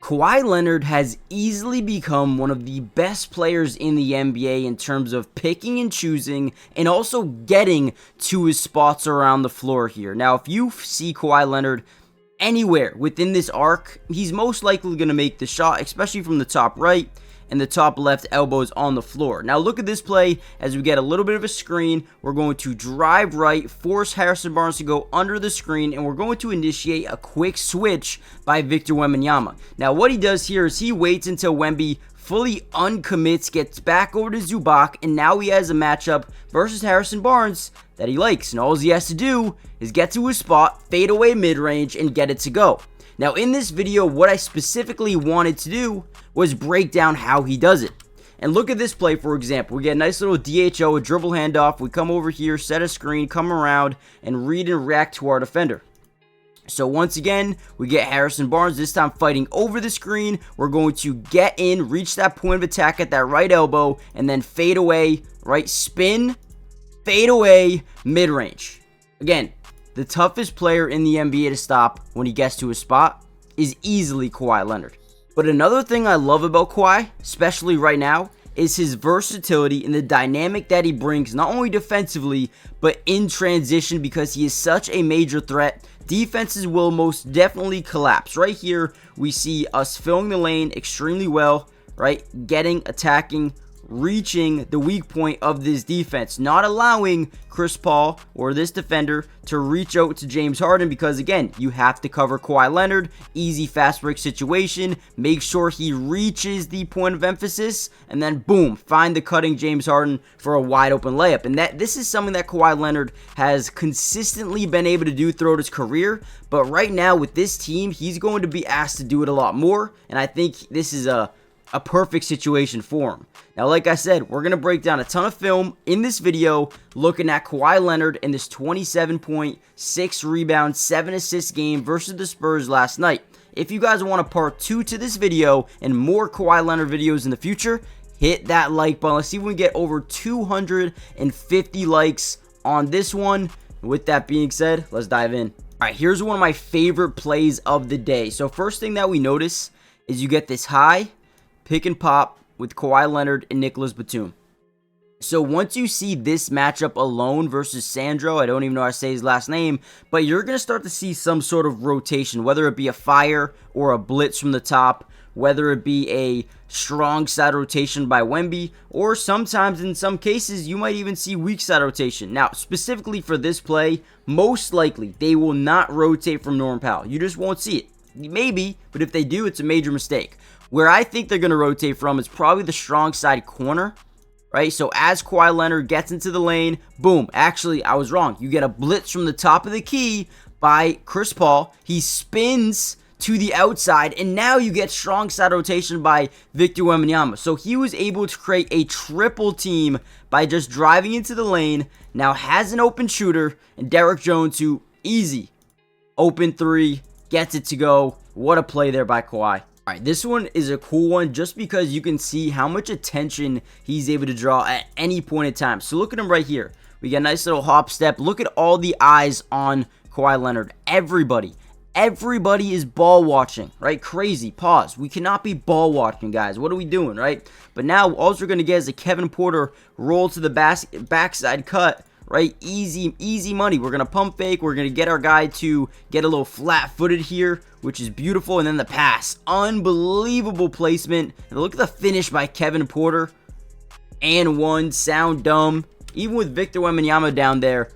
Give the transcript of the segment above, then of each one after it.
Kawhi Leonard has easily become one of the best players in the NBA in terms of picking and choosing and also getting to his spots around the floor here. Now, if you see Kawhi Leonard anywhere within this arc, he's most likely going to make the shot, especially from the top right and the top left elbows on the floor. Now look at this play as we get a little bit of a screen. We're going to drive right, force Harrison Barnes to go under the screen, and we're going to initiate a quick switch by Victor Wembanyama. Now what he does here is he waits until Wemby fully uncommits, gets back over to Zubac, and now he has a matchup versus Harrison Barnes that he likes. And all he has to do is get to his spot, fade away mid-range, and get it to go. Now in this video, what I specifically wanted to do was break down how he does it. And look at this play, for example. We get a nice little DHO, a dribble handoff. We come over here, set a screen, come around, and read and react to our defender. So once again, we get Harrison Barnes, this time fighting over the screen. We're going to get in, reach that point of attack at that right elbow, and then fade away, right spin, fade away, mid-range. Again, the toughest player in the NBA to stop when he gets to his spot is easily Kawhi Leonard. But another thing I love about Kawhi, especially right now, is his versatility and the dynamic that he brings, not only defensively, but in transition, because he is such a major threat. Defenses will most definitely collapse. Right here, we see us filling the lane extremely well, right? Getting, attacking, reaching the weak point of this defense, not allowing Chris Paul or this defender to reach out to James Harden, because again, you have to cover Kawhi Leonard. Easy fast break situation, make sure he reaches the point of emphasis, and then boom, find the cutting James Harden for a wide open layup. And this is something that Kawhi Leonard has consistently been able to do throughout his career, but right now with this team, he's going to be asked to do it a lot more, and I think this is a perfect situation for him. Now, like I said, we're going to break down a ton of film in this video looking at Kawhi Leonard in this 27 point, 6 rebound, 7 assist game versus the Spurs last night. If you guys want a part 2 to this video and more Kawhi Leonard videos in the future, hit that like button. Let's see if we can get over 250 likes on this one. With that being said, let's dive in. All right, here's one of my favorite plays of the day. So first thing that we notice is you get this high pick and pop with Kawhi Leonard and Nicholas Batum. So once you see this matchup alone versus Sandro, I don't even know how to say his last name, but you're going to start to see some sort of rotation, whether it be a fire or a blitz from the top, whether it be a strong side rotation by Wemby, or sometimes in some cases you might even see weak side rotation. Now specifically for this play, most likely they will not rotate from Norman Powell. You just won't see it. Maybe, but if they do, it's a major mistake. Where I think they're going to rotate from is probably the strong side corner, right? So as Kawhi Leonard gets into the lane, boom, actually, I was wrong. You get a blitz from the top of the key by Chris Paul. He spins to the outside, and now you get strong side rotation by Victor Wembanyama. So he was able to create a triple team by just driving into the lane. Now has an open shooter, and Derrick Jones, who easy, open three, gets it to go. What a play there by Kawhi. Alright, this one is a cool one just because you can see how much attention he's able to draw at any point in time. So look at him right here. We got a nice little hop step. Look at all the eyes on Kawhi Leonard. Everybody is ball watching, right? Crazy. Pause. We cannot be ball watching, guys. What are we doing, right? But now all we're going to get is a Kevin Porter roll to the backside cut. Right, easy money. We're gonna pump fake. We're gonna get our guy to get a little flat-footed here, which is beautiful. And then the pass, unbelievable placement. And look at the finish by Kevin Porter. And one, sound dumb. Even with Victor Wembanyama down there,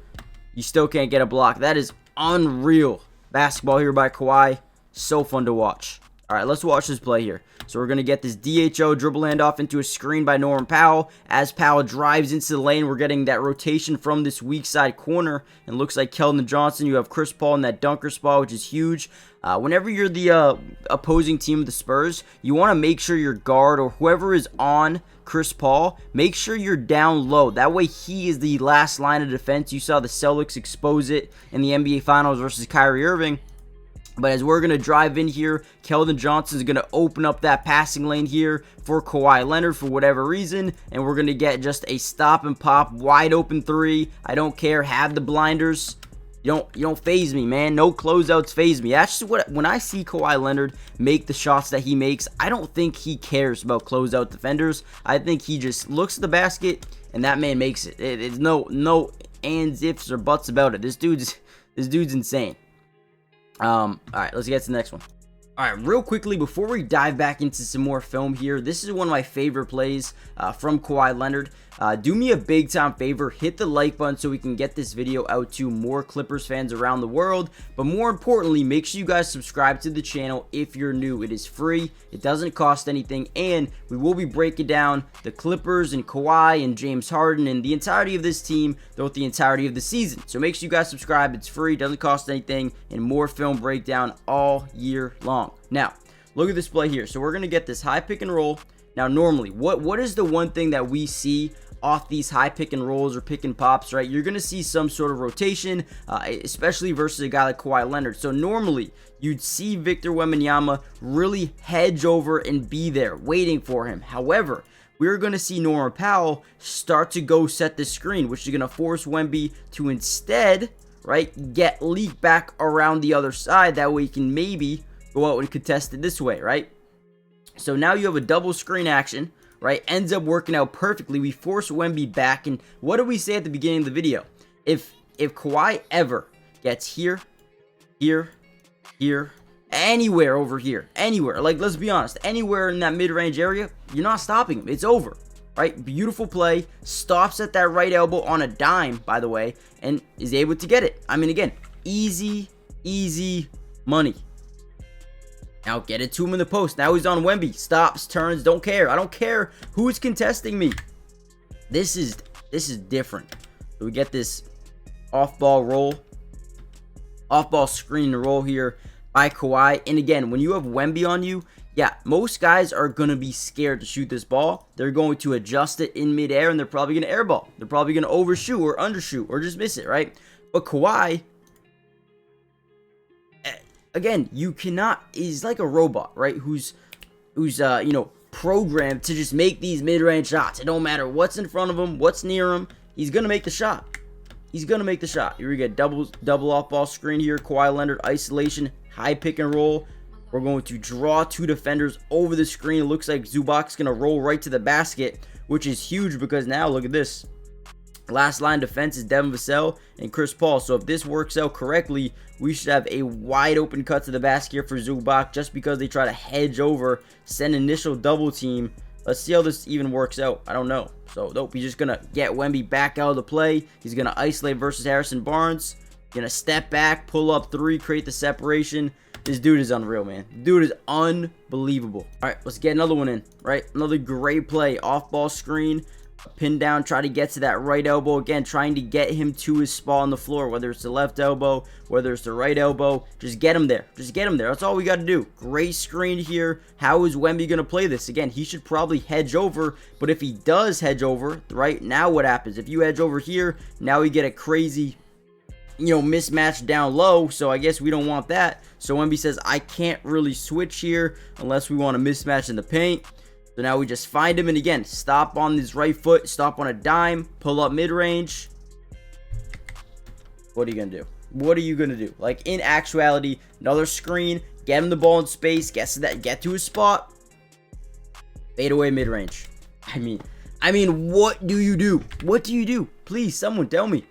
you still can't get a block. That is unreal basketball here by Kawhi. So fun to watch. All right, let's watch this play here. So we're going to get this DHO dribble handoff into a screen by Norman Powell. As Powell drives into the lane, we're getting that rotation from this weak side corner. And looks like Keldon Johnson. You have Chris Paul in that dunker spot, which is huge. Whenever you're the opposing team of the Spurs, you want to make sure your guard or whoever is on Chris Paul, make sure you're down low. That way he is the last line of defense. You saw the Celtics expose it in the NBA Finals versus Kyrie Irving. But as we're going to drive in here, Keldon Johnson is going to open up that passing lane here for Kawhi Leonard for whatever reason. And we're going to get just a stop and pop, wide open three. I don't care. Have the blinders. You don't phase me, man. No closeouts phase me. That's just what, when I see Kawhi Leonard make the shots that he makes, I don't think he cares about closeout defenders. I think he just looks at the basket and that man makes it. It's no ands, ifs, or buts about it. This dude's insane. All right, let's get to the next one. All right, real quickly, before we dive back into some more film here, this is one of my favorite plays from Kawhi Leonard. Do me a big time favor, hit the like button so we can get this video out to more Clippers fans around the world. But more importantly, make sure you guys subscribe to the channel if you're new. It is free, it doesn't cost anything, and we will be breaking down the Clippers and Kawhi and James Harden and the entirety of this team throughout the entirety of the season. So make sure you guys subscribe. It's free, doesn't cost anything, and more film breakdown all year long. Now, look at this play here. So we're going to get this high pick and roll. Now, normally, what is the one thing that we see off these high pick and rolls or pick and pops, right? You're going to see some sort of rotation, especially versus a guy like Kawhi Leonard. So normally, you'd see Victor Wembanyama really hedge over and be there waiting for him. However, we're going to see Norman Powell start to go set the screen, which is going to force Wemby to instead, right, get leaked back around the other side. That way he can maybe go out and contest it this way, right? So now you have a double screen action, right? Ends up working out perfectly. We force Wemby back, and what did we say at the beginning of the video? If Kawhi ever gets here, anywhere over here, anywhere, like, let's be honest, anywhere in that mid-range area, you're not stopping him. It's over, right? Beautiful play, stops at that right elbow on a dime, by the way, and is able to get it. I mean, again, easy money. Now get it to him in the post. Now he's on Wemby. Stops, turns, don't care. I don't care who's contesting me. This is different. So we get this off-ball roll. Off-ball screen and roll here by Kawhi. And again, when you have Wemby on you, yeah, most guys are going to be scared to shoot this ball. They're going to adjust it in midair, and they're probably going to airball. They're probably going to overshoot or undershoot or just miss it, right? But Kawhi, again, you cannot, he's like a robot, right? Who's you know, programmed to just make these mid-range shots. It don't matter what's in front of him, what's near him. He's going to make the shot. He's going to make the shot. Here we get double off-ball screen here. Kawhi Leonard, isolation, high pick and roll. We're going to draw two defenders over the screen. It looks like Zubac's going to roll right to the basket, which is huge because now, look at this. Last line defense is Devin Vassell and Chris Paul. So if this works out correctly, we should have a wide open cut to the basket here for Zubac just because they try to hedge over, send initial double team. Let's see how this even works out. I don't know. So nope, he's just going to get Wemby back out of the play. He's going to isolate versus Harrison Barnes. Going to step back, pull up three, create the separation. This dude is unreal, man. Dude is unbelievable. All right, let's get another one in, right? Another great play. Off-ball screen. Pin down, try to get to that right elbow. Again, trying to get him to his spot on the floor, whether it's the left elbow, whether it's the right elbow. Just get him there. Just get him there. That's all we got to do. Great screen here. How is Wemby going to play this? Again, he should probably hedge over, but if he does hedge over, right, now what happens? If you hedge over here, now we get a crazy, you know, mismatch down low, so I guess we don't want that. So Wemby says, I can't really switch here unless we want a mismatch in the paint. So now we just find him, and again, stop on his right foot, stop on a dime, pull up mid-range. What are you going to do? What are you going to do? Like, in actuality, another screen, get him the ball in space, get to his spot, fade away mid-range. I mean, what do you do? What do you do? Please, someone tell me.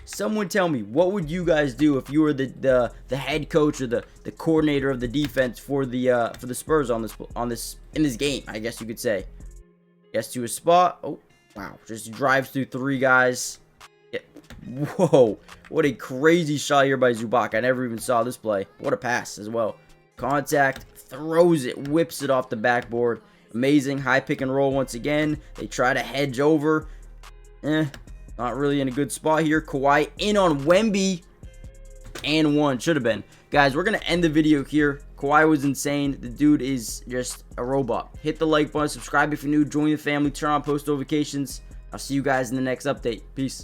Someone tell me, what would you guys do if you were the head coach or the coordinator of the defense for the Spurs in this game? I guess you could say. Gets to a spot. Oh wow! Just drives through three guys. Yeah. Whoa! What a crazy shot here by Zubac. I never even saw this play. What a pass as well. Contact, throws it, whips it off the backboard. Amazing high pick and roll once again. They try to hedge over. Not really in a good spot here. Kawhi in on Wemby. And one. Should have been. Guys, we're going to end the video here. Kawhi was insane. The dude is just a robot. Hit the like button. Subscribe if you're new. Join the family. Turn on post notifications. I'll see you guys in the next update. Peace.